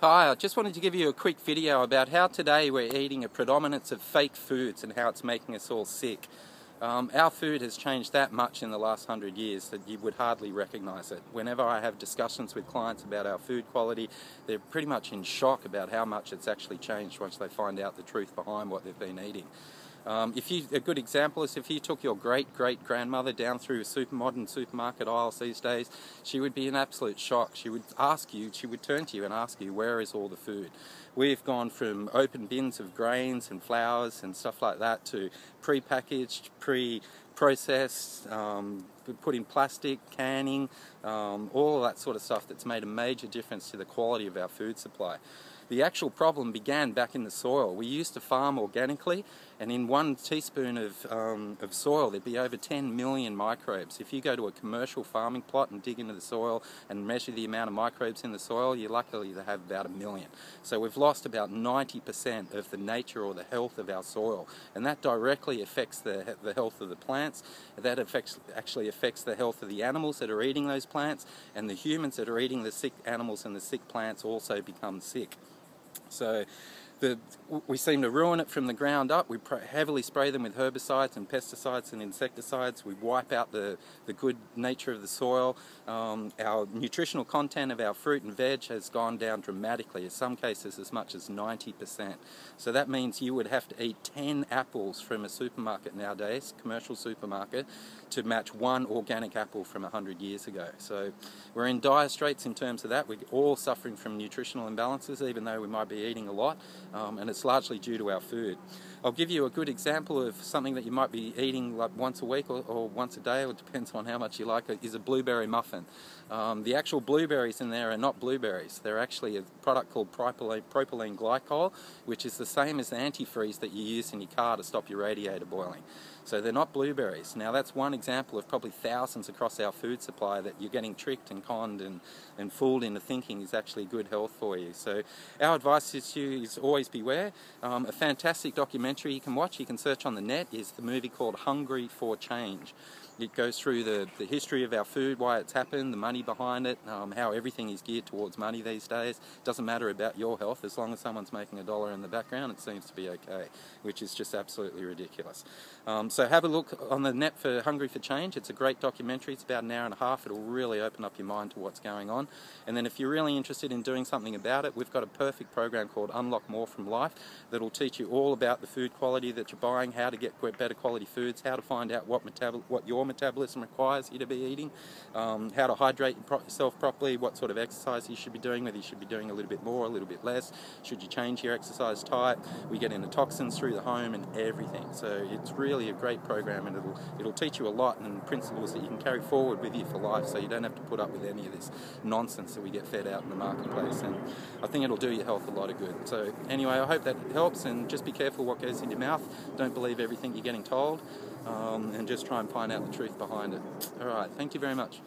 Hi, I just wanted to give you a quick video about how today we're eating a predominance of fake foods and how it's making us all sick. Our food has changed that much in the last 100 years that you would hardly recognise it. Whenever I have discussions with clients about our food quality, they're pretty much in shock about how much it's actually changed once they find out the truth behind what they've been eating. A good example is if you took your great-great-grandmother down through modern supermarket aisles these days, she would be in absolute shock. She would turn to you and ask you, where is all the food? We've gone from open bins of grains and flours and stuff like that to pre-packaged, pre-processed, put in plastic, canning, all of that sort of stuff that's made a major difference to the quality of our food supply. The actual problem began back in the soil. We used to farm organically, and in 1 teaspoon of soil there'd be over 10 million microbes. If you go to a commercial farming plot and dig into the soil and measure the amount of microbes in the soil, you're likely to have about 1 million. So we've lost about 90% of the nature or the health of our soil, and that directly affects the health of the plants. That actually affects the health of the animals that are eating those plants, and the humans that are eating the sick animals and the sick plants also become sick. So we seem to ruin it from the ground up. We heavily spray them with herbicides and pesticides and insecticides. We wipe out the good nature of the soil. Our nutritional content of our fruit and veg has gone down dramatically, in some cases as much as 90%. So that means you would have to eat 10 apples from a supermarket nowadays, commercial supermarket, to match 1 organic apple from 100 years ago. So we're in dire straits in terms of that. We're all suffering from nutritional imbalances, even though we might be eating a lot. And it's largely due to our food. I'll give you a good example of something that you might be eating like once a week or once a day, or it depends on how much you like it, is a blueberry muffin. The actual blueberries in there are not blueberries. They're actually a product called propylene glycol, which is the same as the antifreeze that you use in your car to stop your radiator boiling. So they're not blueberries. Now that's one example of probably thousands across our food supply that you're getting tricked and conned and fooled into thinking is actually good health for you. So our advice to you is always beware. A fantastic documentary you can watch, you can search on the net, is the movie called Hungry for Change. It goes through the history of our food, why it's happened, the money behind it, how everything is geared towards money these days. It doesn't matter about your health, as long as someone's making $1 in the background, it seems to be okay, which is just absolutely ridiculous. So have a look on the net for Hungry for Change. It's a great documentary. It's about 1.5 hours. It'll really open up your mind to what's going on. And then if you're really interested in doing something about it, we've got a perfect program called Unlock More from Life that'll teach you all about the food quality that you're buying, how to get better quality foods, how to find out what your metabolism requires you to be eating, how to hydrate yourself properly, what sort of exercise you should be doing, whether you should be doing a little bit more, a little bit less, should you change your exercise type. We get into toxins through the home and everything. So it's really a great program, and it'll teach you a lot and principles that you can carry forward with you for life, so you don't have to put up with any of this nonsense that we get fed out in the marketplace. And I think it'll do your health a lot of good. So anyway, I hope that helps, and just be careful what goes in your mouth. Don't believe everything you're getting told, and just try and find out the truth behind it. Alright, thank you very much.